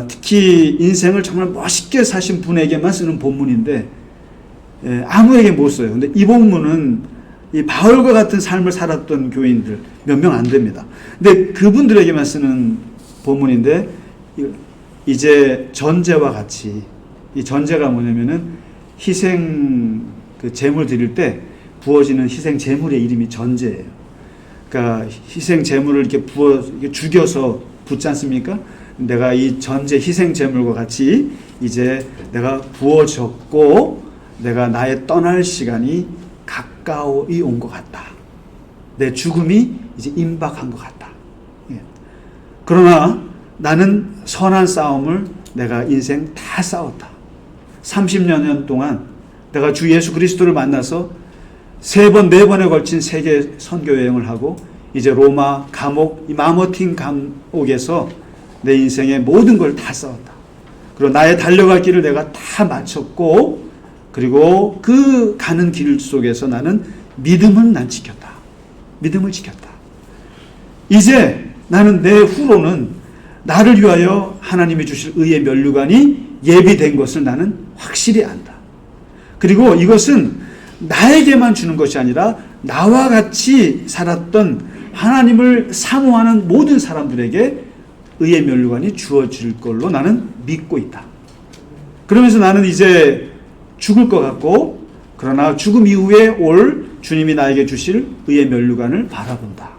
특히 인생을 정말 멋있게 사신 분에게만 쓰는 본문인데 아무에게 못 써요. 근데 이 본문은 이 바울과 같은 삶을 살았던 교인들 몇 명 안 됩니다. 근데 그분들에게만 쓰는 본문인데 이제 전제와 같이 이 전제가 뭐냐면은 희생 그 제물 드릴 때 부어지는 희생 제물의 이름이 전제예요. 그러니까 희생 제물을 이렇게 죽여서 붓지 않습니까? 내가 이 전제 희생 제물과 같이 이제 내가 부어졌고 내가 나의 떠날 시간이 가까이 온 것 같다. 내 죽음이 이제 임박한 것 같다. 예. 그러나 나는 선한 싸움을 내가 인생 다 싸웠다. 30여 년 동안 내가 주 예수 그리스도를 만나서 3번, 4번에 걸친 세계 선교 여행을 하고 이제 로마 감옥, 이 마머틴 감옥에서 내 인생의 모든 걸 다 싸웠다. 그리고 나의 달려갈 길을 내가 다 마쳤고 그리고 그 가는 길 속에서 나는 믿음을 난 지켰다. 믿음을 지켰다. 이제 나는 내 후로는 나를 위하여 하나님이 주실 의의 면류관이 예비된 것을 나는 확실히 안다. 그리고 이것은 나에게만 주는 것이 아니라 나와 같이 살았던 하나님을 사모하는 모든 사람들에게 의의 면류관이 주어질 걸로 나는 믿고 있다. 그러면서 나는 이제 죽을 것 같고, 그러나 죽음 이후에 올 주님이 나에게 주실 의의 면류관을 바라본다.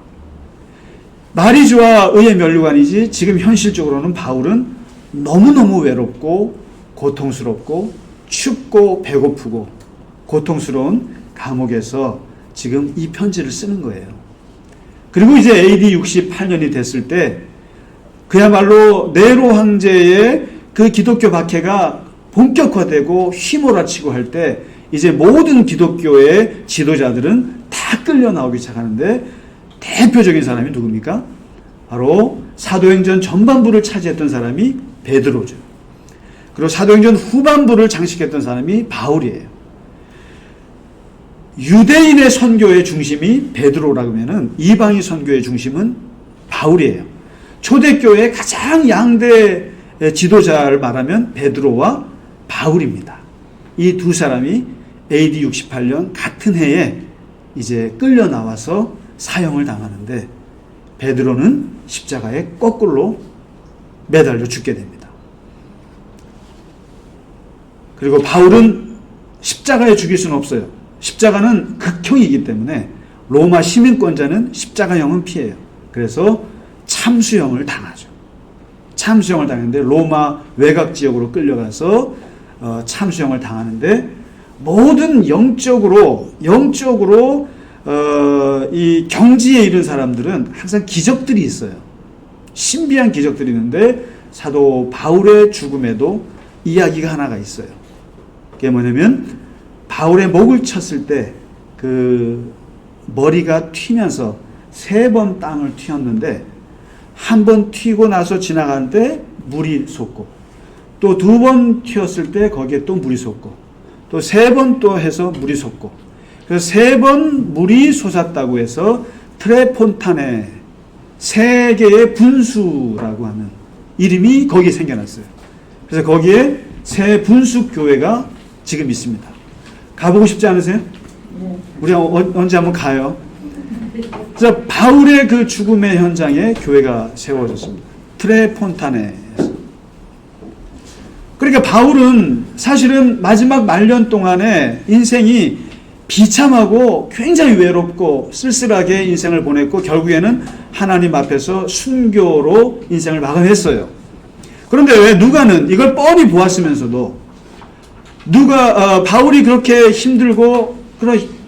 말이 좋아 의의 면류관이지, 지금 현실적으로는 바울은 너무너무 외롭고 고통스럽고 춥고 배고프고 고통스러운 감옥에서 지금 이 편지를 쓰는 거예요. 그리고 이제 AD 68년이 됐을 때 그야말로 네로 황제의 그 기독교 박해가 본격화되고 휘몰아치고 할 때 이제 모든 기독교의 지도자들은 다 끌려 나오기 시작하는데, 대표적인 사람이 누굽니까? 바로 사도행전 전반부를 차지했던 사람이 베드로죠. 그리고 사도행전 후반부를 장식했던 사람이 바울이에요. 유대인의 선교의 중심이 베드로라고 하면은 이방인 선교의 중심은 바울이에요. 초대교회의 가장 양대 지도자를 말하면 베드로와 바울입니다. 이 두 사람이 AD 68년 같은 해에 이제 끌려 나와서 사형을 당하는데, 베드로는 십자가에 거꾸로 매달려 죽게 됩니다. 그리고 바울은 십자가에 죽일 수는 없어요. 십자가는 극형이기 때문에 로마 시민권자는 십자가형은 피해요. 그래서 참수형을 당하죠. 참수형을 당했는데 로마 외곽 지역으로 끌려가서 참수형을 당하는데, 모든 영적으로 이 경지에 이른 사람들은 항상 기적들이 있어요. 신비한 기적들이 있는데 사도 바울의 죽음에도 이야기가 하나가 있어요. 그게 뭐냐면, 바울의 목을 쳤을 때 그 머리가 튀면서 3번 땅을 튀었는데, 한 번 튀고 나서 지나가는데 물이 솟고, 또 2번 튀었을 때 거기에 또 물이 솟고, 또 3번 또 해서 물이 솟고, 그래서 3번 물이 솟았다고 해서 트레폰타네, 세계의 분수라고 하는 이름이 거기에 생겨났어요. 그래서 거기에 새 분수 교회가 지금 있습니다. 가보고 싶지 않으세요? 우리 언제 한번 가요. 그래서 바울의 그 죽음의 현장에 교회가 세워졌습니다. 트레폰타네에서. 그러니까 바울은 사실은 마지막 말년 동안에 인생이 비참하고 굉장히 외롭고 쓸쓸하게 인생을 보냈고, 결국에는 하나님 앞에서 순교로 인생을 마감했어요. 그런데 왜 누가는 이걸 뻔히 보았으면서도, 바울이 그렇게 힘들고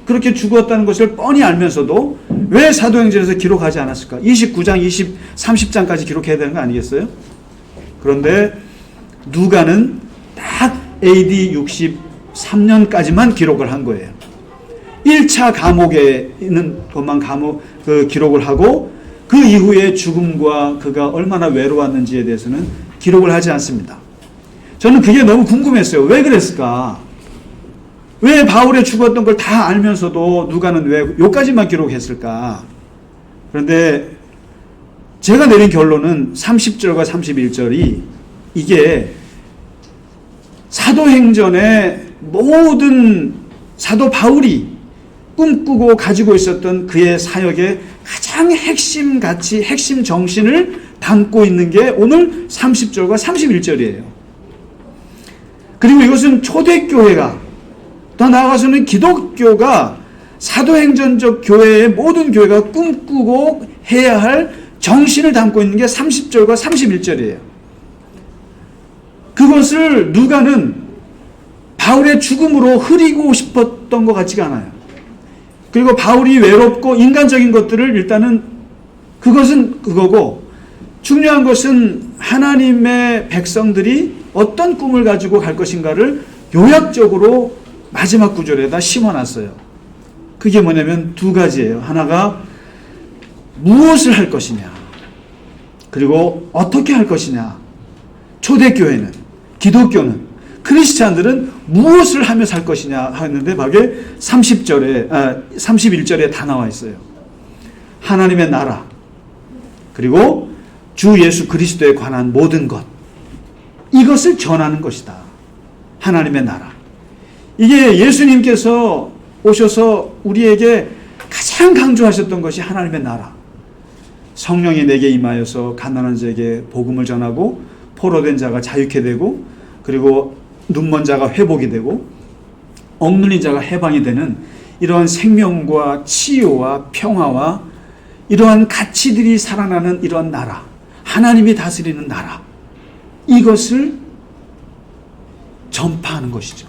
그렇게 죽었다는 것을 뻔히 알면서도 왜 사도행전에서 기록하지 않았을까? 29장, 30장까지 기록해야 되는 거 아니겠어요? 그런데 누가는 딱 AD 63년까지만 기록을 한 거예요. 1차 감옥에 있는 것만 기록을 하고, 그 이후의 죽음과 그가 얼마나 외로웠는지에 대해서는 기록을 하지 않습니다. 저는 그게 너무 궁금했어요. 왜 그랬을까? 왜 바울의 죽었던 걸 다 알면서도 누가는 왜 여기까지만 기록했을까? 그런데 제가 내린 결론은 30절과 31절이 이게 사도행전의 모든 사도 바울이 꿈꾸고 가지고 있었던 그의 사역의 가장 핵심 가치, 핵심 정신을 담고 있는 게 오늘 30절과 31절이에요. 그리고 이것은 초대교회가, 더 나아가서는 기독교가, 사도행전적 교회의 모든 교회가 꿈꾸고 해야 할 정신을 담고 있는 게 30절과 31절이에요. 그것을 누가는 바울의 죽음으로 흐리고 싶었던 것 같지가 않아요. 그리고 바울이 외롭고 인간적인 것들을 일단은 그것은 그거고, 중요한 것은 하나님의 백성들이 어떤 꿈을 가지고 갈 것인가를 요약적으로 마지막 구절에다 심어놨어요. 그게 뭐냐면 2가지예요. 하나가 무엇을 할 것이냐, 그리고 어떻게 할 것이냐. 초대교회는, 기독교는, 크리스찬들은 무엇을 하며 살 것이냐 했는데, 바로 31절에 다 나와 있어요. 하나님의 나라, 그리고 주 예수 그리스도에 관한 모든 것, 이것을 전하는 것이다. 하나님의 나라. 이게 예수님께서 오셔서 우리에게 가장 강조하셨던 것이 하나님의 나라. 성령이 내게 임하여서 가난한 자에게 복음을 전하고 포로된 자가 자유케 되고 그리고 눈먼 자가 회복이 되고 억눌린 자가 해방이 되는 이러한 생명과 치유와 평화와 이러한 가치들이 살아나는 이러한 나라, 하나님이 다스리는 나라, 이것을 전파하는 것이죠.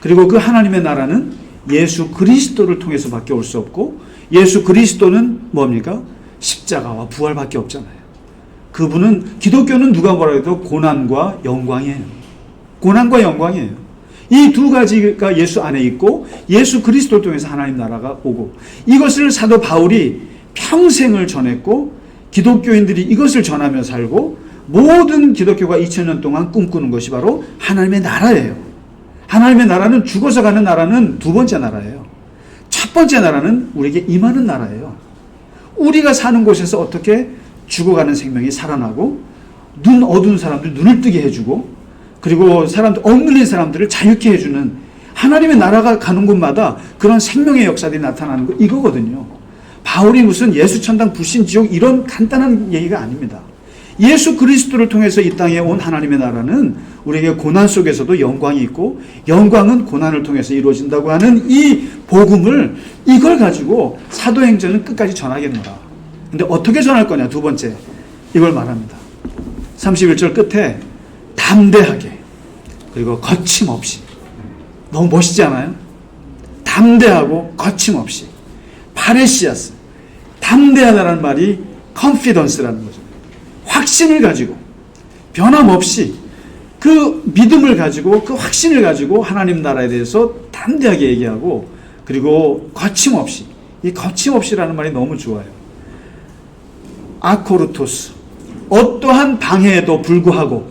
그리고 그 하나님의 나라는 예수 그리스도를 통해서밖에 올 수 없고, 예수 그리스도는 뭡니까? 십자가와 부활밖에 없잖아요. 그분은, 기독교는 누가 뭐라 해도 고난과 영광이에요. 고난과 영광이에요. 이 두 가지가 예수 안에 있고 예수 그리스도를 통해서 하나님 나라가 오고, 이것을 사도 바울이 평생을 전했고 기독교인들이 이것을 전하며 살고 모든 기독교가 2000년 동안 꿈꾸는 것이 바로 하나님의 나라예요. 하나님의 나라는 죽어서 가는 나라는 두 번째 나라예요. 첫 번째 나라는 우리에게 임하는 나라예요. 우리가 사는 곳에서 어떻게 죽어가는 생명이 살아나고 눈 어두운 사람들 눈을 뜨게 해주고, 그리고 사람들, 억눌린 사람들을 자유케 해주는 하나님의 나라가 가는 곳마다 그런 생명의 역사들이 나타나는 거, 이거거든요. 바울이 무슨 예수 천당 불신 지옥 이런 간단한 얘기가 아닙니다. 예수 그리스도를 통해서 이 땅에 온 하나님의 나라는 우리에게 고난 속에서도 영광이 있고, 영광은 고난을 통해서 이루어진다고 하는 이 복음을, 이걸 가지고 사도행전은 끝까지 전하겠노라. 근데 어떻게 전할 거냐? 두 번째, 이걸 말합니다. 31절 끝에 담대하게, 그리고 거침없이. 너무 멋있지 않아요? 담대하고 거침없이. 파레시아스. 담대하다라는 말이 confidence라는 거죠. 확신을 가지고, 변함없이, 그 믿음을 가지고, 그 확신을 가지고 하나님 나라에 대해서 담대하게 얘기하고, 그리고 거침없이. 이 거침없이라는 말이 너무 좋아요. 아코르토스. 어떠한 방해에도 불구하고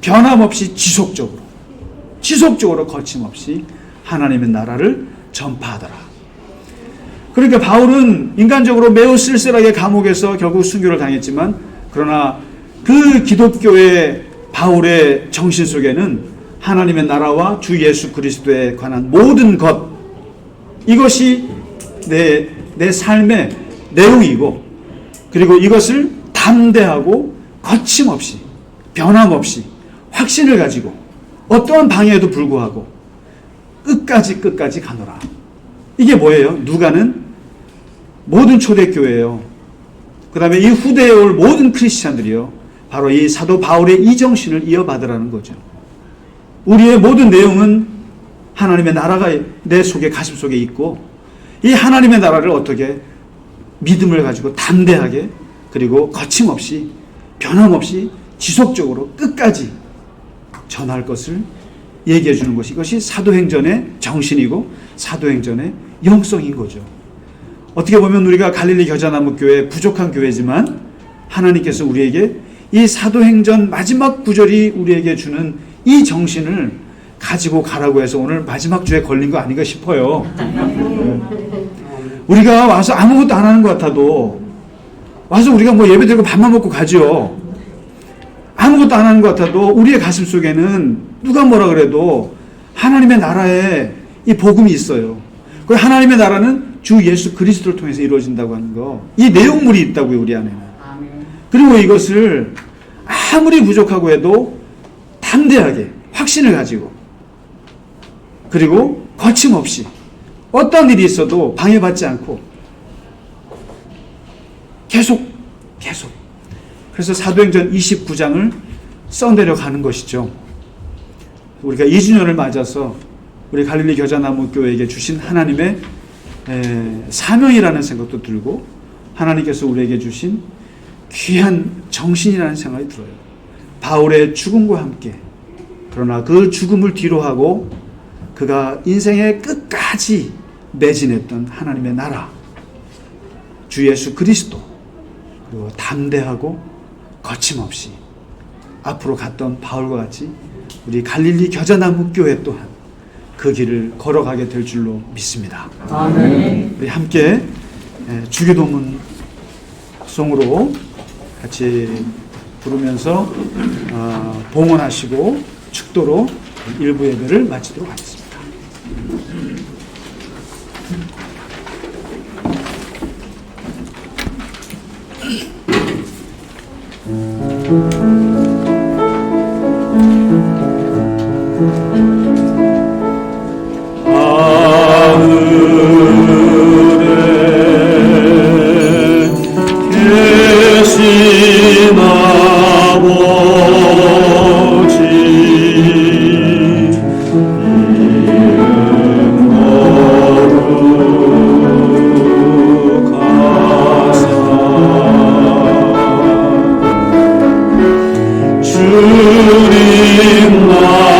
변함없이 지속적으로 거침없이 하나님의 나라를 전파하더라. 그러니까 바울은 인간적으로 매우 쓸쓸하게 감옥에서 결국 순교를 당했지만, 그러나 그 기독교의 바울의 정신 속에는 하나님의 나라와 주 예수 그리스도에 관한 모든 것, 이것이 내 삶의 내용이고, 그리고 이것을 담대하고 거침없이, 변함없이, 확신을 가지고 어떠한 방해에도 불구하고 끝까지 가노라. 이게 뭐예요? 누가는 모든 초대교회예요. 그 다음에 이 후대에 올 모든 크리스찬들이요, 바로 이 사도 바울의 이 정신을 이어받으라는 거죠. 우리의 모든 내용은 하나님의 나라가 내 속에, 가슴 속에 있고, 이 하나님의 나라를 어떻게 믿음을 가지고 담대하게, 그리고 거침없이, 변함없이, 지속적으로 끝까지 전할 것을 얘기해 주는 것이, 이것이 사도행전의 정신이고 사도행전의 영성인 거죠. 어떻게 보면 우리가 갈릴리 겨자나무 교회, 부족한 교회지만 하나님께서 우리에게 이 사도행전 마지막 구절이 우리에게 주는 이 정신을 가지고 가라고 해서 오늘 마지막 주에 걸린 거 아닌가 싶어요. 우리가 와서 아무것도 안 하는 것 같아도, 와서 우리가 뭐 예배 드리고 밥만 먹고 가죠. 아무것도 안 하는 것 같아도 우리의 가슴 속에는 누가 뭐라 그래도 하나님의 나라에 이 복음이 있어요. 그 하나님의 나라는 주 예수 그리스도를 통해서 이루어진다고 하는 거, 이 내용물이 있다고요, 우리 안에는. 그리고 이것을 아무리 부족하고 해도 담대하게, 확신을 가지고, 그리고 거침없이 어떤 일이 있어도 방해받지 않고 계속. 그래서 사도행전 29장을 써내려 가는 것이죠. 우리가 2주년을 맞아서 우리 갈릴리 겨자나무 교회에게 주신 하나님의 사명이라는 생각도 들고, 하나님께서 우리에게 주신 귀한 정신이라는 생각이 들어요. 바울의 죽음과 함께, 그러나 그 죽음을 뒤로하고 그가 인생의 끝까지 매진했던 하나님의 나라, 주 예수 그리스도, 그리고 담대하고 거침없이 앞으로 갔던 바울과 같이 우리 갈릴리 겨자나무 교회 또한 그 길을 걸어가게 될 줄로 믿습니다. 아멘. 우리 함께 주기도문 송으로 같이 부르면서 봉헌하시고 축도로 일부 예배를 마치도록 하겠습니다. 하늘에 계신 아버지 이름 거룩하사 주님 나라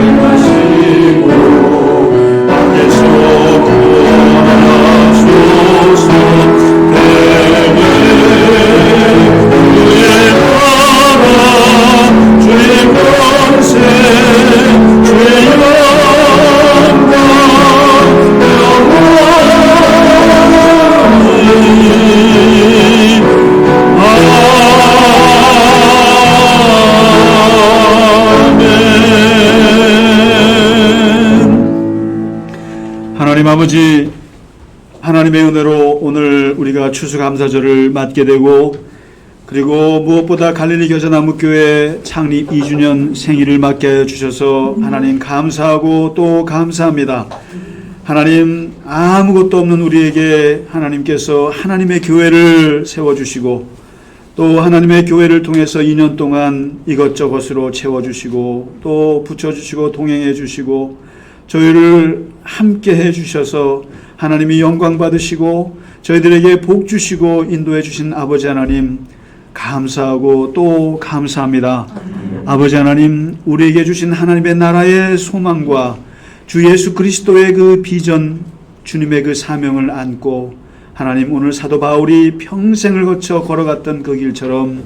임하시고 뜻이 하나님 아버지, 하나님의 은혜로 오늘 우리가 추수감사절을 맞게 되고, 그리고 무엇보다 갈릴리 겨자나무교회 창립 2주년 생일을 맞게 해주셔서 하나님 감사하고 또 감사합니다. 하나님, 아무것도 없는 우리에게 하나님께서 하나님의 교회를 세워주시고, 또 하나님의 교회를 통해서 2년 동안 이것저것으로 채워주시고 또 붙여주시고 동행해 주시고 저희를 함께 해주셔서 하나님이 영광 받으시고 저희들에게 복 주시고 인도해 주신 아버지 하나님 감사하고 또 감사합니다. 아버지 하나님, 우리에게 주신 하나님의 나라의 소망과 주 예수 그리스도의 그 비전, 주님의 그 사명을 안고 하나님, 오늘 사도 바울이 평생을 거쳐 걸어갔던 그 길처럼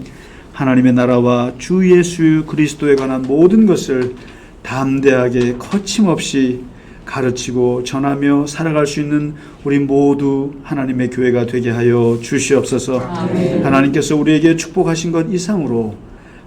하나님의 나라와 주 예수 그리스도에 관한 모든 것을 담대하게 거침없이 가르치고 전하며 살아갈 수 있는 우리 모두 하나님의 교회가 되게 하여 주시옵소서. 아멘. 하나님께서 우리에게 축복하신 것 이상으로,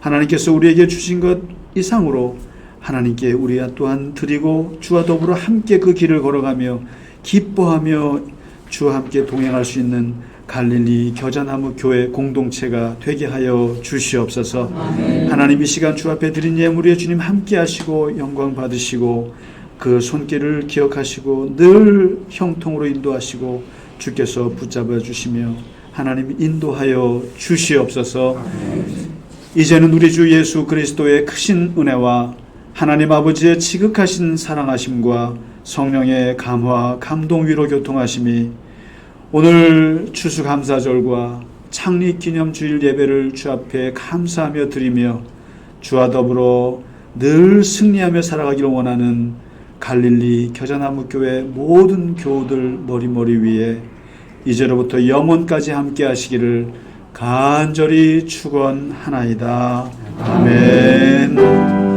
하나님께서 우리에게 주신 것 이상으로 하나님께 우리 또한 드리고 주와 더불어 함께 그 길을 걸어가며 기뻐하며 주와 함께 동행할 수 있는 갈릴리 겨자나무 교회 공동체가 되게 하여 주시옵소서. 아멘. 하나님, 이 시간 주 앞에 드린 예물에 주님 함께 하시고 영광 받으시고 그 손길을 기억하시고 늘 형통으로 인도하시고 주께서 붙잡아 주시며 하나님 인도하여 주시옵소서. 아멘. 이제는 우리 주 예수 그리스도의 크신 은혜와 하나님 아버지의 지극하신 사랑하심과 성령의 감화, 감동, 위로, 교통하심이 오늘 추수감사절과 창립기념주일 예배를 주 앞에 감사하며 드리며 주와 더불어 늘 승리하며 살아가기를 원하는 갈릴리 겨자나무 교회 모든 교우들 머리 위에 이제로부터 영원까지 함께 하시기를 간절히 축원하나이다. 아멘.